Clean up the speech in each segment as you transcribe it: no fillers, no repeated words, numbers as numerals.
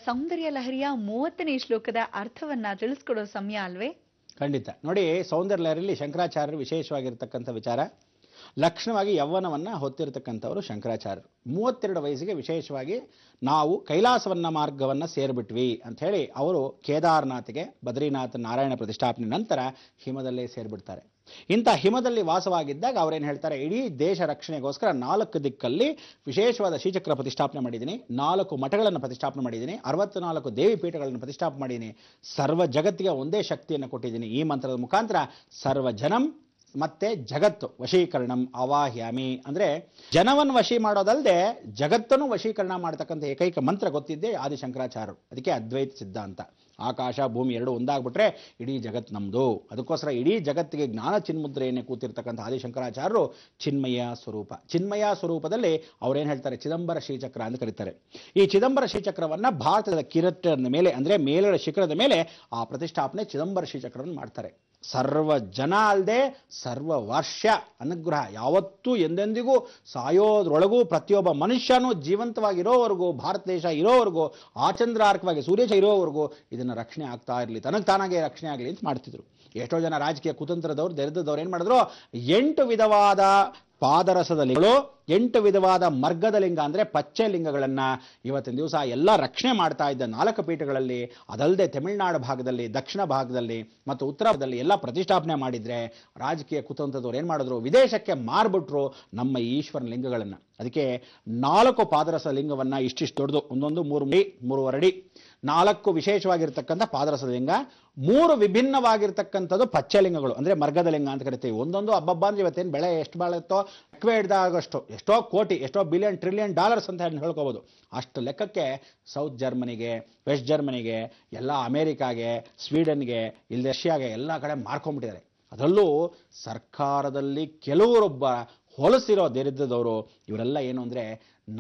ಸೌಂದರ್ಯ ಲಹರಿಯ 30ನೇ ಶ್ಲೋಕದ ಅರ್ಥವನ್ನ ತಿಳಿಸ್ಕೊಡೋ ಸಮಯ ಅಲ್ವೇ? ಖಂಡಿತ. ನೋಡಿ, ಸೌಂದರ್ಯ ಲಹರಿಯಲ್ಲಿ ಶಂಕರಾಚಾರ್ಯರು ವಿಶೇಷವಾಗಿರ್ತಕ್ಕಂಥ ವಿಚಾರ, ಲಕ್ಷಣವಾಗಿ ಯೌವನವನ್ನು ಹೊತ್ತಿರತಕ್ಕಂಥವರು ಶಂಕರಾಚಾರ್ಯರು. 32 ವಯಸ್ಸಿಗೆ ವಿಶೇಷವಾಗಿ ನಾವು ಕೈಲಾಸವನ್ನ ಮಾರ್ಗವನ್ನು ಸೇರಿಬಿಟ್ವಿ ಅಂತ ಹೇಳಿ ಅವರು ಕೇದಾರನಾಥ್ಗೆ ಬದ್ರಿನಾಥ ನಾರಾಯಣ ಪ್ರತಿಷ್ಠಾಪನೆ ನಂತರ ಹಿಮದಲ್ಲೇ ಸೇರಿಬಿಡ್ತಾರೆ. ಇಂಥ ಹಿಮದಲ್ಲಿ ವಾಸವಾಗಿದ್ದಾಗ ಅವರೇನು ಹೇಳ್ತಾರೆ, ಇಡೀ ದೇಶ ರಕ್ಷಣೆಗೋಸ್ಕರ 4 ದಿಕ್ಕಲ್ಲಿ ವಿಶೇಷವಾದ ಶ್ರೀಚಕ್ರ ಪ್ರತಿಷ್ಠಾಪನೆ ಮಾಡಿದ್ದೀನಿ, 4 ಮಠಗಳನ್ನು ಪ್ರತಿಷ್ಠಾಪನೆ ಮಾಡಿದ್ದೀನಿ, 64 ದೇವಿ ಪೀಠಗಳನ್ನು ಪ್ರತಿಷ್ಠಾಪನೆ ಮಾಡಿದ್ದೀನಿ, ಸರ್ವ ಜಗತ್ತಿಗೆ ಒಂದೇ ಶಕ್ತಿಯನ್ನು ಕೊಟ್ಟಿದ್ದೀನಿ. ಈ ಮಂತ್ರದ ಮುಖಾಂತರ ಸರ್ವ ಜನಂ ಮತ್ತೆ ಜಗತ್ತು ವಶೀಕರಣಂ ಅವಾಹ್ಯಾಮಿ, ಅಂದ್ರೆ ಜನವನ್ನು ವಶಿ ಮಾಡೋದಲ್ಲದೆ ಜಗತ್ತನ್ನು ವಶೀಕರಣ ಮಾಡತಕ್ಕಂಥ ಏಕೈಕ ಮಂತ್ರ ಗೊತ್ತಿದ್ದೇ ಆದಿಶಂಕರಾಚಾರ್ಯರು. ಅದಕ್ಕೆ ಅದ್ವೈತ ಸಿದ್ಧಾಂತ. ಆಕಾಶ ಭೂಮಿ ಎರಡು ಒಂದಾಗ್ಬಿಟ್ರೆ ಇಡೀ ಜಗತ್ ನಮ್ದು. ಅದಕ್ಕೋಸ್ಕರ ಇಡೀ ಜಗತ್ತಿಗೆ ಜ್ಞಾನ ಚಿನ್ಮುದ್ರೆಯನ್ನೇ ಕೂತಿರ್ತಕ್ಕಂಥ ಆದಿಶಂಕರಾಚಾರ್ಯರು ಚಿನ್ಮಯ ಸ್ವರೂಪ. ಚಿನ್ಮಯ ಸ್ವರೂಪದಲ್ಲಿ ಅವ್ರೇನು ಹೇಳ್ತಾರೆ, ಚಿದಂಬರ ಶ್ರೀಚಕ್ರ ಅಂತ ಕರೀತಾರೆ. ಈ ಚಿದಂಬರ ಶ್ರೀಚಕ್ರವನ್ನ ಭಾರತದ ಕಿರೀಟದ ಮೇಲೆ ಅಂದ್ರೆ ಮೇಲರ ಶಿಖರದ ಮೇಲೆ ಆ ಪ್ರತಿಷ್ಠಾಪನೆ ಚಿದಂಬರ ಶ್ರೀಚಕ್ರವನ್ನು ಮಾಡ್ತಾರೆ. ಸರ್ವ ಜನ ಅಲ್ಲದೆ ಸರ್ವ ವರ್ಷ ಅನುಗ್ರಹ, ಯಾವತ್ತೂ ಎಂದೆಂದಿಗೂ ಸಾಯೋದ್ರೊಳಗೂ ಪ್ರತಿಯೊಬ್ಬ ಮನುಷ್ಯನೂ ಜೀವಂತವಾಗಿರೋವರೆಗೂ, ಭಾರತ ದೇಶ ಇರೋವರೆಗೂ, ಆಚಂದ್ರಾರ್ಕವಾಗಿ ಸೂರ್ಯಚ ಇರೋವರೆಗೂ ಇದನ್ನು ರಕ್ಷಣೆ ಆಗ್ತಾ ಇರಲಿ, ತನಗೆ ತಾನಾಗೆ ರಕ್ಷಣೆ ಆಗಲಿ ಅಂತ ಮಾಡ್ತಿದ್ರು. ಎಷ್ಟೋ ಜನ ರಾಜಕೀಯ ಕುತಂತ್ರದವ್ರು ದರಿದ್ರದವ್ರು ಏನು ಮಾಡಿದ್ರು, 8 ವಿಧವಾದ ಪಾದರಸದ ಲಿಂಗಗಳು, 8 ವಿಧವಾದ ಮರ್ಗದ ಲಿಂಗ ಅಂದರೆ ಪಚ್ಚೆ ಲಿಂಗಗಳನ್ನು ಇವತ್ತಿನ ದಿವಸ ಎಲ್ಲ ರಕ್ಷಣೆ ಮಾಡ್ತಾ ಇದ್ದ 4 ಪೀಠಗಳಲ್ಲಿ, ಅದಲ್ಲದೆ ತಮಿಳುನಾಡು ಭಾಗದಲ್ಲಿ, ದಕ್ಷಿಣ ಭಾಗದಲ್ಲಿ ಮತ್ತು ಉತ್ತರ ಭಾಗದಲ್ಲಿ ಎಲ್ಲ ಪ್ರತಿಷ್ಠಾಪನೆ ಮಾಡಿದರೆ ರಾಜಕೀಯ ಕುತಂತ್ರದವ್ರು ಏನು ಮಾಡಿದ್ರು, ವಿದೇಶಕ್ಕೆ ಮಾರ್ಬಿಟ್ರು ನಮ್ಮ ಈಶ್ವರನ ಲಿಂಗಗಳನ್ನು. ಅದಕ್ಕೆ 4 ಪಾದರಸ ಲಿಂಗವನ್ನು ಇಷ್ಟಿಷ್ಟು ದೊಡ್ಡದು, ಒಂದೊಂದು 3 ಅಡಿ 4 ವಿಶೇಷವಾಗಿರ್ತಕ್ಕಂಥ ಪಾದರಸದ ಲಿಂಗ, 3 ವಿಭಿನ್ನವಾಗಿರ್ತಕ್ಕಂಥದ್ದು ಪಚ್ಚಲಿಂಗಗಳು ಅಂದರೆ ಮರ್ಗದ ಲಿಂಗ ಅಂತ ಕರಿತೀವಿ. ಒಂದೊಂದು ಹಬ್ಬ ಅಂದ್ರೆ ಇವತ್ತೇನು ಬೆಳೆ ಎಷ್ಟು ಬಾಳುತ್ತೋ ಲೆಕ್ಕವೇ ಹಿಡ್ದಾಗಷ್ಟು, ಎಷ್ಟೋ ಕೋಟಿ, ಎಷ್ಟೋ ಬಿಲಿಯನ್ ಟ್ರಿಲಿಯನ್ ಡಾಲರ್ಸ್ ಅಂತ ಹೇಳ್ಕೋಬೋದು. ಅಷ್ಟು ಲೆಕ್ಕಕ್ಕೆ ಸೌತ್ ಜರ್ಮನಿಗೆ, ವೆಸ್ಟ್ ಜರ್ಮನಿಗೆ, ಎಲ್ಲ ಅಮೇರಿಕಾಗೆ, ಸ್ವೀಡನ್ಗೆ, ಇಲ್ಲಿ ರಷ್ಯಾಗೆ ಎಲ್ಲ ಕಡೆ ಮಾರ್ಕೊಂಡ್ಬಿಟ್ಟಿದ್ದಾರೆ. ಅದರಲ್ಲೂ ಸರ್ಕಾರದಲ್ಲಿ ಕೆಲವರೊಬ್ಬ ಹೊಲಸಿರೋ ದರಿದ್ರದವರು ಇವರೆಲ್ಲ ಏನು ಅಂದರೆ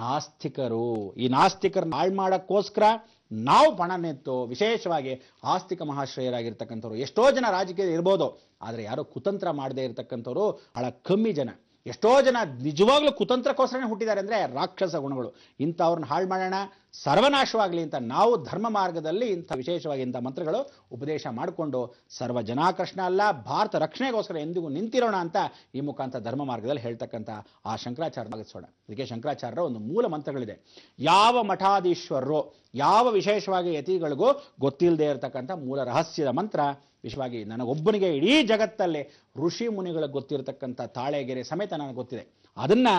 ನಾಸ್ತಿಕರು. ಈ ನಾಸ್ತಿಕರನ್ನ ಹಾಳು ಮಾಡೋಕ್ಕೋಸ್ಕರ ನಾವು ಪಣ ನಿಂತು ವಿಶೇಷವಾಗಿ ಆಸ್ತಿಕ ಮಹಾಶ್ರಯರಾಗಿರ್ತಕ್ಕಂಥವ್ರು ಎಷ್ಟೋ ಜನ ರಾಜಕೀಯ ಇರ್ಬೋದು, ಆದರೆ ಯಾರೋ ಕುತಂತ್ರ ಮಾಡದೇ ಇರತಕ್ಕಂಥವ್ರು ಬಹಳ ಕಮ್ಮಿ ಜನ. ಎಷ್ಟೋ ಜನ ನಿಜವಾಗ್ಲೂ ಕುತಂತ್ರಕ್ಕೋಸ್ಕರನೇ ಹುಟ್ಟಿದ್ದಾರೆ ಅಂದರೆ ರಾಕ್ಷಸ ಗುಣಗಳು. ಇಂಥವ್ರನ್ನ ಹಾಳು ಮಾಡೋಣ, ಸರ್ವನಾಶವಾಗಲಿ ಅಂತ ನಾವು ಧರ್ಮ ಮಾರ್ಗದಲ್ಲಿ ಇಂಥ ವಿಶೇಷವಾಗಿ ಇಂಥ ಮಂತ್ರಗಳು ಉಪದೇಶ ಮಾಡಿಕೊಂಡು ಸರ್ವ ಜನಾಕರ್ಷಣ ಅಲ್ಲ, ಭಾರತ ರಕ್ಷಣೆಗೋಸ್ಕರ ಎಂದಿಗೂ ನಿಂತಿರೋಣ ಅಂತ ಈ ಮುಖಾಂತರ ಧರ್ಮ ಮಾರ್ಗದಲ್ಲಿ ಹೇಳ್ತಕ್ಕಂಥ ಆ ಶಂಕರಾಚಾರ್ಯ ಭಾಗಿಸೋಣ. ಇದಕ್ಕೆ ಶಂಕರಾಚಾರ್ಯರ ಒಂದು ಮೂಲ ಮಂತ್ರಗಳಿದೆ. ಯಾವ ಮಠಾಧೀಶ್ವರರು, ಯಾವ ವಿಶೇಷವಾಗಿ ಯತಿಗಳಿಗೂ ಗೊತ್ತಿಲ್ಲದೆ ಇರತಕ್ಕಂಥ ಮೂಲ ರಹಸ್ಯದ ಮಂತ್ರ, ವಿಶೇಷವಾಗಿ ನನಗೊಬ್ಬನಿಗೆ ಇಡೀ ಜಗತ್ತಲ್ಲಿ ಋಷಿ ಮುನಿಗಳಿಗೆ ಗೊತ್ತಿರತಕ್ಕಂಥ ತಾಳೆಗೆರೆ ಸಮೇತ ನನಗೆ ಗೊತ್ತಿದೆ. ಅದನ್ನು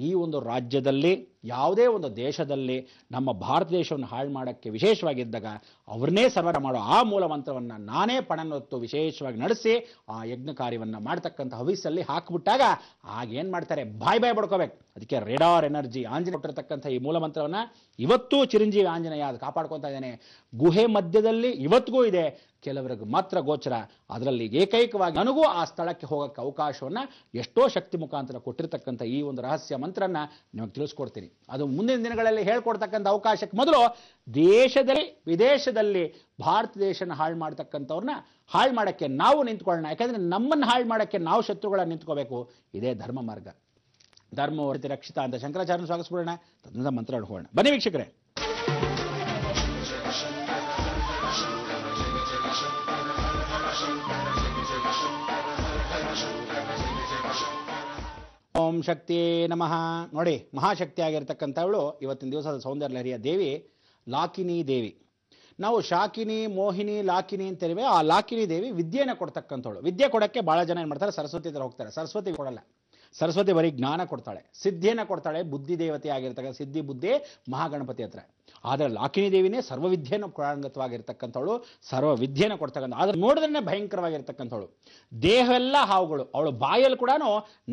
ಈ ಒಂದು ರಾಜ್ಯದಲ್ಲಿ, ಯಾವುದೇ ಒಂದು ದೇಶದಲ್ಲಿ ನಮ್ಮ ಭಾರತ ದೇಶವನ್ನು ಹಾಳು ಮಾಡೋಕ್ಕೆ ವಿಶೇಷವಾಗಿದ್ದಾಗ ಅವ್ರನ್ನೇ ಸರ್ವರ ಮಾಡೋ ಆ ಮೂಲ ಮಂತ್ರವನ್ನು ನಾನೇ ಪಣನೊತ್ತು ವಿಶೇಷವಾಗಿ ನಡೆಸಿ ಆ ಯಜ್ಞ ಕಾರ್ಯವನ್ನು ಮಾಡ್ತಕ್ಕಂಥ ಹವಿಸ್ಸಲ್ಲಿ ಹಾಕಿಬಿಟ್ಟಾಗ ಆಗೇನು ಮಾಡ್ತಾರೆ, ಬಾಯ್ ಬಡ್ಕೋಬೇಕು. ಅದಕ್ಕೆ ರೇಡಾರ್ ಎನರ್ಜಿ ಆಂಜನೇಯ ಕೊಟ್ಟಿರತಕ್ಕಂಥ ಈ ಮೂಲ ಮಂತ್ರವನ್ನು ಇವತ್ತೂ ಚಿರಂಜೀವಿ ಆಂಜನೇಯ ಅದು ಕಾಪಾಡ್ಕೊತಾ ಇದ್ದಾನೆ. ಗುಹೆ ಮಧ್ಯದಲ್ಲಿ ಇವತ್ತಿಗೂ ಇದೆ, ಕೆಲವರಿಗೆ ಮಾತ್ರ ಗೋಚರ. ಅದರಲ್ಲಿ ಏಕೈಕವಾಗಿ ನನಗೂ ಆ ಸ್ಥಳಕ್ಕೆ ಹೋಗೋಕ್ಕೆ ಅವಕಾಶವನ್ನು ಎಷ್ಟೋ ಶಕ್ತಿ ಮುಖಾಂತರ ಕೊಟ್ಟಿರ್ತಕ್ಕಂಥ ಈ ಒಂದು ರಹಸ್ಯ ಮಂತ್ರನ ನಿಮಗೆ ತಿಳಿಸ್ಕೊಡ್ತೀನಿ. ಅದು ಮುಂದಿನ ದಿನಗಳಲ್ಲಿ ಹೇಳ್ಕೊಡ್ತಕ್ಕಂಥ ಅವಕಾಶಕ್ಕೆ ಮೊದಲು ದೇಶದಲ್ಲಿ ವಿದೇಶದಲ್ಲಿ ಭಾರತ ದೇಶನ ಹಾಳು ಮಾಡ್ತಕ್ಕಂಥವ್ರನ್ನ ಹಾಳು ಮಾಡೋಕ್ಕೆ ನಾವು ನಿಂತ್ಕೊಳ್ಳೋಣ. ಯಾಕಂದರೆ ನಮ್ಮನ್ನು ಹಾಳು ಮಾಡೋಕ್ಕೆ ನಾವು ಶತ್ರುಗಳನ್ನ ನಿಂತ್ಕೋಬೇಕು. ಇದೇ ಧರ್ಮ ಮಾರ್ಗ. ಧರ್ಮ ವರ್ತಿ ರಕ್ಷಿತ ಅಂತ ಶಂಕರಾಚಾರ್ಯನ ಸ್ವಾಗತಿಸ್ಬಿಡೋಣ, ತದನಂತರ ಮಂತ್ರ ಹೋಗೋಣ. ಬನ್ನಿ ವೀಕ್ಷಕರೇ. ಓಂ ಶಕ್ತಿ ನಮಃ. ನೋಡಿ, ಮಹಾಶಕ್ತಿ ಆಗಿರ್ತಕ್ಕಂಥವಳು ಇವತ್ತಿನ ದಿವಸದ ಸೌಂದರ್ಯ ಲಹರಿಯ ದೇವಿ ಲಾಕಿನಿ ದೇವಿ. ನಾವು ಶಾಕಿನಿ, ಮೋಹಿನಿ, ಲಾಕಿನಿ ಅಂತೇಳಿವೆ. ಆ ಲಾಕಿನಿ ದೇವಿ ವಿದ್ಯೆಯನ್ನು ಕೊಡ್ತಕ್ಕಂಥವಳು. ವಿದ್ಯೆ ಕೊಡೋಕ್ಕೆ ಭಾಳ ಜನ ಏನು ಮಾಡ್ತಾರೆ, ಸರಸ್ವತಿ ಹತ್ರ ಹೋಗ್ತಾರೆ. ಸರಸ್ವತಿ ಕೊಡಲ್ಲ. ಸರಸ್ವತಿ ಬರೀ ಜ್ಞಾನ ಕೊಡ್ತಾಳೆ, ಸಿದ್ಧಿಯನ್ನು ಕೊಡ್ತಾಳೆ. ಬುದ್ಧಿ ದೇವತೆ ಆಗಿರ್ತಕ್ಕಂಥ ಸಿದ್ಧಿ ಬುದ್ಧಿ ಮಹಾಗಣಪತಿ ಹತ್ರ. ಆದರೆ ಲಾಕಿನಿ ದೇವಿನೇ ಸರ್ವವಿದ್ಯೆಯನ್ನು ಪ್ರಾರಂಗತವಾಗಿರ್ತಕ್ಕಂಥವಳು, ಸರ್ವ ವಿದ್ಯೆಯನ್ನು ಕೊಡ್ತಕ್ಕಂಥ. ಆದರೆ ನೋಡಿದ್ರೆ ಭಯಂಕರವಾಗಿರ್ತಕ್ಕಂಥವಳು. ದೇಹವೆಲ್ಲ ಹಾವುಗಳು. ಅವಳು ಬಾಯಲ್ಲಿ ಕೂಡ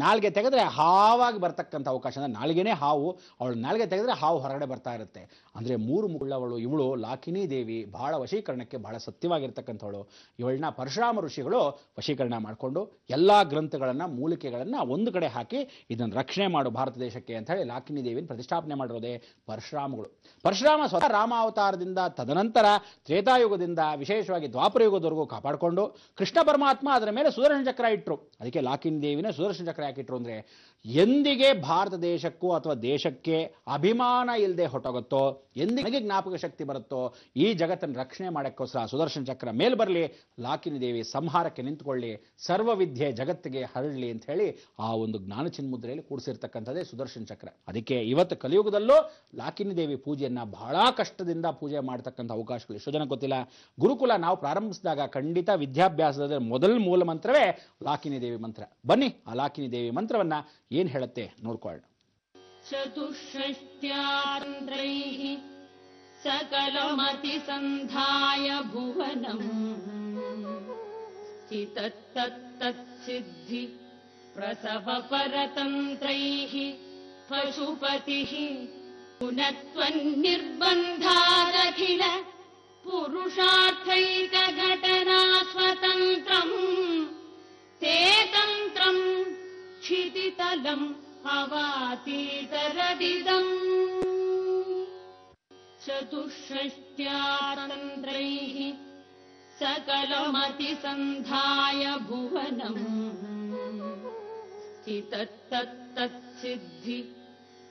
ನಾಲ್ಗೆ ತೆಗೆದ್ರೆ ಹಾವಾಗಿ ಬರ್ತಕ್ಕಂಥ ಅವಕಾಶ. ಅಂದರೆ ನಾಲ್ಗೆನೇ ಹಾವು, ಅವಳು ನಾಲ್ಗೆ ತೆಗೆದ್ರೆ ಹಾವು ಹೊರಗಡೆ ಬರ್ತಾ ಇರುತ್ತೆ. ಅಂದರೆ 3 ಮುಳ್ಳವಳು ಇವಳು ಲಾಕಿನಿ ದೇವಿ. ಬಹಳ ವಶೀಕರಣಕ್ಕೆ ಬಹಳ ಸತ್ಯವಾಗಿರ್ತಕ್ಕಂಥವಳು. ಇವಳನ್ನ ಪರಶುರಾಮ ಋಷಿಗಳು ವಶೀಕರಣ ಮಾಡಿಕೊಂಡು ಎಲ್ಲ ಗ್ರಂಥಗಳನ್ನು, ಮೂಲಿಕೆಗಳನ್ನು ಒಂದು ಕಡೆ ಹಾಕಿ ಇದನ್ನು ರಕ್ಷಣೆ ಮಾಡು ಭಾರತ ದೇಶಕ್ಕೆ ಅಂತ ಹೇಳಿ ಲಾಕಿನಿ ದೇವಿನ ಪ್ರತಿಷ್ಠಾಪನೆ ಮಾಡಿರೋದೇ ಪರಶುರಾಮಗಳು. ಪರಶುರಾಮ ಶ್ರೀರಾಮ ಸ್ವತಃ ರಾಮಾವತಾರದಿಂದ ತದನಂತರ ತ್ರೇತಾಯುಗದಿಂದ ವಿಶೇಷವಾಗಿ ದ್ವಾಪರಯುಗದವರೆಗೂ ಕಾಪಾಡಿಕೊಂಡು ಕೃಷ್ಣ ಪರಮಾತ್ಮ ಅದರ ಮೇಲೆ ಸುದರ್ಶನ ಚಕ್ರ ಇಟ್ಟರು. ಅದಕ್ಕೆ ಲಾಕಿನ್ ದೇವಿನ ಸುದರ್ಶನ ಚಕ್ರ ಯಾಕೆ ಇಟ್ಟರು ಅಂದರೆ, ಎಂದಿಗೆ ಭಾರತ ದೇಶಕ್ಕೂ ಅಥವಾ ದೇಶಕ್ಕೆ ಅಭಿಮಾನ ಇಲ್ಲದೆ ಹೊಟ್ಟೋಗುತ್ತೋ, ಎಂದಿಗೆ ಜ್ಞಾಪಕ ಶಕ್ತಿ ಬರುತ್ತೋ, ಈ ಜಗತ್ತನ್ನು ರಕ್ಷಣೆ ಮಾಡೋಕ್ಕೋಸ್ಕರ ಸುದರ್ಶನ ಚಕ್ರ ಮೇಲೆ ಬರಲಿ, ಲಾಕಿನಿ ದೇವಿ ಸಂಹಾರಕ್ಕೆ ನಿಂತುಕೊಳ್ಳಿ, ಸರ್ವವಿದ್ಯೆ ಜಗತ್ತಿಗೆ ಹರಡಲಿ ಅಂತ ಹೇಳಿ ಆ ಒಂದು ಜ್ಞಾನ ಚಿನ್ಮುದ್ರೆಯಲ್ಲಿ ಕೂಡಿಸಿರ್ತಕ್ಕಂಥದ್ದೇ ಸುದರ್ಶನ ಚಕ್ರ. ಅದಕ್ಕೆ ಇವತ್ತು ಕಲಿಯುಗದಲ್ಲೂ ಲಾಕಿನಿ ದೇವಿ ಪೂಜೆಯನ್ನ ಬಹಳ ಕಷ್ಟದಿಂದ ಪೂಜೆ ಮಾಡತಕ್ಕಂಥ ಅವಕಾಶಗಳು ಎಷ್ಟೋ ಜನ ಗೊತ್ತಿಲ್ಲ. ಗುರುಕುಲ ನಾವು ಪ್ರಾರಂಭಿಸಿದಾಗ ಖಂಡಿತ ವಿದ್ಯಾಭ್ಯಾಸದ ಮೊದಲ ಮೂಲ ಮಂತ್ರವೇ ಲಾಕಿನಿ ದೇವಿ ಮಂತ್ರ. ಬನ್ನಿ ಆ ಲಾಕಿನಿ ದೇವಿ ಮಂತ್ರವನ್ನ ಏನ್ ಹೇಳುತ್ತೆ ನೋಡ್ಕೊಳ್ಳೋಣ. ಚತುಷ್ಷಷ್ಟ್ಯಾರ್ದ್ರೈಃ ಸಕಲಮತಿ ಸಂಧಾಯ ಭುವನಂ ಸ್ಥಿತತ್ತತ್ಸಿದ್ಧಿ ಪ್ರಸವ ಪರತಂತ್ರೈಃ ಪಶುಪತಿಃ ಪುನತ್ವನ್ನಿರ್ಬಂಧಾದಖಿಲ ಪುರುಷಾರ್ಥೈಕ ಘಟನಾ ಸ್ವತಂತ್ರಂ ತೇ ತಂತ್ರಂ ಕ್ಷಿತಿತಲಂ ಅವಾತೀತರದಿದಂ ಚತುಷ್ಷಷ್ಟ್ಯಾತಂತ್ರೈಃ ಸಕಲಮತಿ ಸಂಧಾಯ ಭುವನಂ ಸ್ಥಿತತ್ತತ್ಸಿದ್ಧಿ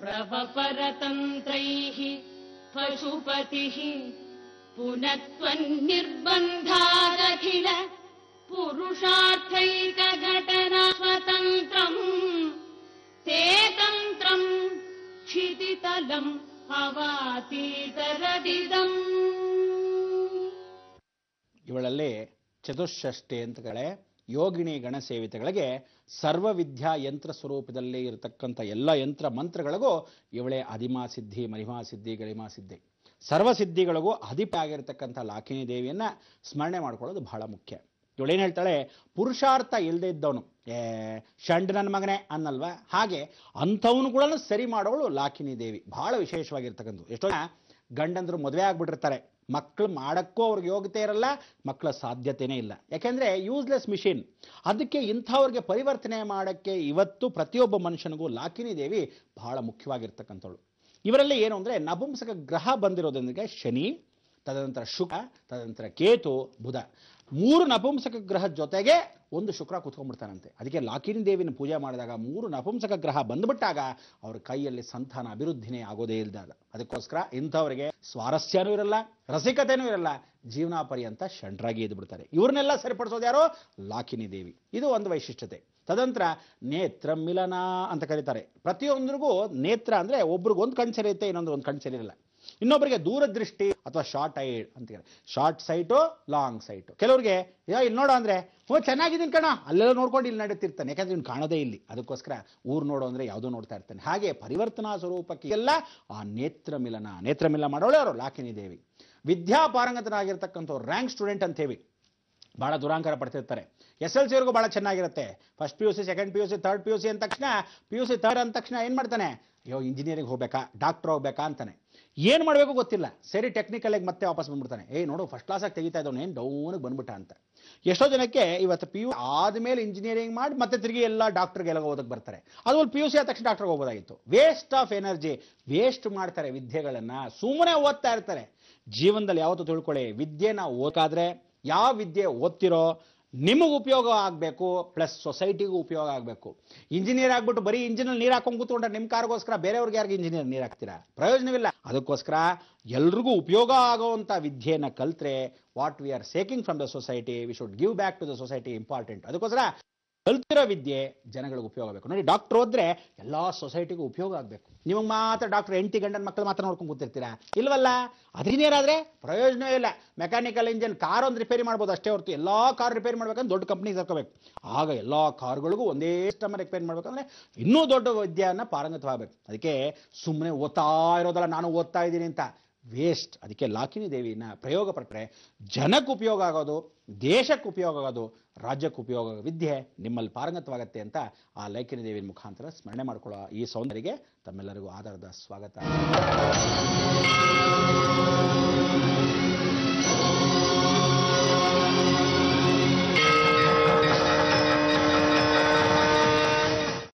ಪ್ರವಪರತಂತ್ರೈಃ ಪಶುಪತಿಃ ಪುನತ್ವನ್ನಿರ್ಬಂಧಾದಖಿಲ ಪುರುಷಾರ್ಥೈಕ ಘಟನಾ ಸ್ವತಂತ್ರಂ ತೇ ತಂತ್ರಂ ಕ್ಷಿತಿತಲಂ ಅವಾತೀತರದಿದಂ. ಇವಳಲ್ಲಿ ಚತುಷ್ಷಷ್ಟಿ ಅಂತಗಳೇ ಯೋಗಿನಿ ಗಣ ಸೇವಿತಗಳಿಗೆ ಸರ್ವವಿದ್ಯಾ ಯಂತ್ರ ಸ್ವರೂಪದಲ್ಲಿ ಇರತಕ್ಕಂಥ ಎಲ್ಲ ಯಂತ್ರ ಮಂತ್ರಗಳಿಗೂ ಇವಳೇ ಅಧಿಮಾ ಸಿದ್ಧಿ, ಮಹಿಮಾ ಸಿದ್ಧಿ, ಗರಿಮಾ ಸಿದ್ಧಿ, ಸರ್ವಸಿದ್ಧಿಗಳಿಗೂ ಅಧಿಪ ಆಗಿರತಕ್ಕಂಥ ಲಾಕಿನಿ ದೇವಿಯನ್ನ ಸ್ಮರಣೆ ಮಾಡ್ಕೊಳ್ಳೋದು ಬಹಳ ಮುಖ್ಯ. ಇವಳೇನು ಹೇಳ್ತಾಳೆ, ಪುರುಷಾರ್ಥ ಇಲ್ಲದೆ ಇದ್ದವನು ಷಂಡ್ ನನ್ನ ಮಗನೇ ಅನ್ನಲ್ವಾ, ಹಾಗೆ ಅಂಥವನು ಕೂಡ ಸರಿ ಮಾಡೋಳು ಲಾಕಿನಿ ದೇವಿ. ಬಹಳ ವಿಶೇಷವಾಗಿರ್ತಕ್ಕಂಥದ್ದು. ಎಷ್ಟೋ ಗಂಡಂದ್ರು ಮದುವೆ ಆಗ್ಬಿಟ್ಟಿರ್ತಾರೆ, ಮಕ್ಕಳು ಮಾಡೋಕ್ಕೂ ಅವ್ರಿಗೆ ಯೋಗ್ಯತೆ ಇರಲ್ಲ, ಮಕ್ಕಳ ಸಾಧ್ಯತೆಯೇ ಇಲ್ಲ. ಯಾಕೆಂದರೆ ಯೂಸ್ಲೆಸ್ ಮಿಷಿನ್. ಅದಕ್ಕೆ ಇಂಥವ್ರಿಗೆ ಪರಿವರ್ತನೆ ಮಾಡೋಕ್ಕೆ ಇವತ್ತು ಪ್ರತಿಯೊಬ್ಬ ಮನುಷ್ಯನಿಗೂ ಲಾಕಿನಿ ದೇವಿ ಬಹಳ ಮುಖ್ಯವಾಗಿರ್ತಕ್ಕಂಥವಳು. ಇವರಲ್ಲಿ ಏನು ಅಂದರೆ, ನಪುಂಸಕ ಗ್ರಹ ಬಂದಿರೋದ್ರಿಂದ ಶನಿ, ತದನಂತರ ಶುಕ್ರ, ತದನಂತರ ಕೇತು, ಬುಧ, 3 ನಪುಂಸಕ ಗ್ರಹ ಜೊತೆಗೆ ಒಂದು ಶುಕ್ರ ಕೂತ್ಕೊಂಡ್ಬಿಡ್ತಾನಂತೆ. ಅದಕ್ಕೆ ಲಾಕಿನಿ ದೇವಿನ ಪೂಜೆ ಮಾಡಿದಾಗ 3 ನಪುಂಸಕ ಗ್ರಹ ಬಂದ್ಬಿಟ್ಟಾಗ ಅವ್ರ ಕೈಯಲ್ಲಿ ಸಂತಾನ ಅಭಿವೃದ್ಧಿನೇ ಆಗೋದೇ ಇಲ್ದಾಗ. ಅದಕ್ಕೋಸ್ಕರ ಇಂಥವರಿಗೆ ಸ್ವಾರಸ್ಯನೂ ಇರಲ್ಲ, ರಸಿಕತೆನೂ ಇರಲ್ಲ, ಜೀವನ ಪರ್ಯಂತ ಷಂಡ್ರಾಗಿ ಇದ್ದು ಬಿಡ್ತಾರೆ. ಇವ್ರನ್ನೆಲ್ಲ ಸರಿಪಡಿಸೋದು ಯಾರೋ ಲಾಕಿನಿ ದೇವಿ. ಇದು ಒಂದು ವೈಶಿಷ್ಟ್ಯತೆ. ತದಂತರ ನೇತ್ರ ಮಿಲನ ಅಂತ ಕರೀತಾರೆ. ಪ್ರತಿಯೊಂದ್ರಿಗೂ ನೇತ್ರ ಅಂದರೆ ಒಬ್ರಿಗೆ ಒಂದು ಕಣ್ಣು ಸರಿಯುತ್ತೆ, ಇನ್ನೊಂದು ಒಂದು ಕಣ್ಣು ಸರಿಯಿರಲ್ಲ. ಇನ್ನೊಬ್ಬರಿಗೆ ದೂರದೃಷ್ಟಿ ಅಥವಾ ಶಾರ್ಟ್ ಐಡ್ ಅಂತಾರೆ. Short site, long site. ಕೆಲವ್ರಿಗೆ ಇಲ್ಲಿ ನೋಡೋ ಅಂದರೆ ಚೆನ್ನಾಗಿದ್ದೀನಿ ಕಣ, ಅಲ್ಲೆಲ್ಲ ನೋಡ್ಕೊಂಡು ಇಲ್ಲಿ ನಡೀತಿರ್ತಾನೆ, ಯಾಕಂದ್ರೆ ಇವ್ನು ಕಾಣೋದೇ ಇಲ್ಲಿ. ಅದಕ್ಕೋಸ್ಕರ ಊರು ನೋಡೋ ಅಂದರೆ ಯಾವುದೋ ನೋಡ್ತಾ ಇರ್ತಾನೆ. ಹಾಗೆ ಪರಿವರ್ತನಾ ಸ್ವರೂಪಕ್ಕೆ ಎಲ್ಲ ಆ ನೇತ್ರ ಮಿಲನ ಮಾಡೋಳೆ ಅವರು ಲಾಕಿನಿ ದೇವಿ. ವಿದ್ಯಾಪಾರಂಗತರಾಗಿರ್ತಕ್ಕಂಥವ್ರು ರ್ಯಾಂಕ್ ಸ್ಟೂಡೆಂಟ್ ಅಂತ ಹೇಳಿ ಭಾಳ ದುರಾಂಕಾರ ಪಡ್ತಿರ್ತಾರೆ. SLC ವರೆಗೂ ಭಾಳ ಚೆನ್ನಾಗಿರುತ್ತೆ. First PUC, second PUC, third PUC ಅಂದ ತಕ್ಷಣ PUC ಥರ್ಡ್ ಅಂದ ತಕ್ಷಣ ಏನು ಮಾಡ್ತಾನೆ, ಅಯ್ಯೋ ಇಂಜಿನಿಯರಿಂಗ್ ಹೋಗ್ಬೇಕಾ, ಡಾಕ್ಟರ್ ಹೋಗ್ಬೇಕಾ ಅಂತಾನೆ. ಏನು ಮಾಡಬೇಕು ಗೊತ್ತಿಲ್ಲ, ಸರಿ ಟೆಕ್ನಿಕಲಾಗಿ ಮತ್ತೆ ವಾಪಸ್ ಬಂದ್ಬಿಡ್ತಾನೆ. ನೋಡು ಫಸ್ಟ್ ಕ್ಲಾಸಾಗಿ ತೆಗಿತಾ ಇದ್ದವನು ಏನು ಡೌನಿಗೆ ಬಂದ್ಬಿಟ್ಟ ಅಂತ. ಎಷ್ಟೋ ಜನಕ್ಕೆ ಇವತ್ತು PU ಆದಮೇಲೆ ಇಂಜಿನಿಯರಿಂಗ್ ಮಾಡಿ ಮತ್ತೆ ತಿರುಗಿ ಎಲ್ಲ ಡಾಕ್ಟರ್ಗೆ ಎಲ್ಲ ಓದಕ್ಕೆ ಬರ್ತಾರೆ. ಅದು PUC ಆದ ತಕ್ಷಣ ಡಾಕ್ಟರ್ಗೆ ಹೋಗೋದಾಗಿತ್ತು. ವೇಸ್ಟ್ ಆಫ್ ಎನರ್ಜಿ, ವೇಸ್ಟ್ ಮಾಡ್ತಾರೆ ವಿದ್ಯೆಗಳನ್ನು, ಸುಮ್ಮನೆ ಓದ್ತಾ ಇರ್ತಾರೆ. ಜೀವನದಲ್ಲಿ ಯಾವತ್ತೂ ತಿಳ್ಕೊಳ್ಳಿ, ವಿದ್ಯೆನ ಓದಾದ್ರೆ ಯಾವ ವಿದ್ಯೆ ಓದ್ತಿರೋ ನಿಮಗೆ ಉಪಯೋಗ ಆಗಬೇಕು, ಪ್ಲಸ್ ಸೊಸೈಟಿಗೂ ಉಪಯೋಗ ಆಗಬೇಕು. ಇಂಜಿನಿಯರ್ ಆಗ್ಬಿಟ್ಟು ಬರೀ ಇಂಜಿನಲ್ಲಿ ನೀರು ಹಾಕೊಂಡು ಕೂತ್ಕೊಂಡ್ರೆ ನಿಮ್ಮ ಕಾರ್ಗೋಸ್ಕರ ಬೇರೆಯವ್ರಿಗೆ ಯಾರಿಗೆ ಇಂಜಿನಿಯರ್ ನೀರು ಹಾಕ್ತೀರಾ, ಪ್ರಯೋಜನವಿಲ್ಲ. ಅದಕ್ಕೋಸ್ಕರ ಎಲ್ರಿಗೂ ಉಪಯೋಗ ಆಗೋವಂಥ ವಿದ್ಯೆಯನ್ನು ಕಲ್ತ್ರೆ what we are seeking from the society we should give back to the society important. ಅದಕ್ಕೋಸ್ಕರ ಕಲ್ತಿರೋ ವಿದ್ಯೆ ಜನಗಳಿಗೆ ಉಪಯೋಗ ಆಗಬೇಕು. ನೋಡಿ, ಡಾಕ್ಟರ್ ಹೋದ್ರೆ ಎಲ್ಲ ಸೊಸೈಟಿಗೂ ಉಪಯೋಗ ಆಗಬೇಕು. ನಿಮಗೆ ಮಾತ್ರ ಡಾಕ್ಟರ್ 8 ಗಂಟೆ ಮಕ್ಕಳು ಮಾತ್ರ ನೋಡ್ಕೊಂಡು ಕೂತಿರ್ತೀರಾ, ಇಲ್ವಲ್ಲ. ಇಂಜಿನಿಯರ್ ಆದರೆ ಪ್ರಯೋಜನ ಇಲ್ಲ. ಮೆಕ್ಯಾನಿಕಲ್ ಇಂಜಿನ್ ಕಾರ್ ಒಂದು ರಿಪೇರಿ ಮಾಡ್ಬೋದು ಅಷ್ಟೇ ಹೊರತು ಎಲ್ಲ ಕಾರ್ ರಿಪೇರಿ ಮಾಡ್ಬೇಕಂದ್ರೆ ದೊಡ್ಡ ಕಂಪ್ನಿಗೆ ಸೇರ್ಕೋಬೇಕು. ಆಗ ಎಲ್ಲ ಕಾರ್ಗಳಿಗೂ ಒಂದೇ ಸಿಸ್ಟಮ್ ರಿಪೇರಿ ಮಾಡ್ಬೇಕಂದ್ರೆ ಇನ್ನೂ ದೊಡ್ಡ ವಿದ್ಯೆಯನ್ನು ಪಾರಂಗತವಾಗಬೇಕು. ಅದಕ್ಕೆ ಸುಮ್ಮನೆ ಓದ್ತಾ ಇರೋದಲ್ಲ, ನಾನು ಓದ್ತಾ ಇದ್ದೀನಿ ಅಂತ ವೇಸ್ಟ್. ಅದಕ್ಕೆ ಲಾಕಿನಿ ದೇವಿನ ಪ್ರಯೋಗ ಪಟ್ಟರೆ ಜನಕ್ಕೆ ಉಪಯೋಗ ಆಗೋದು, ದೇಶಕ್ಕೆ ಉಪಯೋಗ ಆಗೋದು, ರಾಜ್ಯಕ್ಕೆ ಉಪಯೋಗ ಆಗೋ ವಿದ್ಯೆ ನಿಮ್ಮಲ್ಲಿ ಪಾರಂಗತವಾಗತ್ತೆ ಅಂತ ಆ ಲಾಕಿನಿ ದೇವಿಯ ಮುಖಾಂತರ ಸ್ಮರಣೆ ಮಾಡ್ಕೊಳ್ಳೋ ಈ ಸೌಂದರ್ಯಗೆ ತಮ್ಮೆಲ್ಲರಿಗೂ ಆಧಾರದ ಸ್ವಾಗತ.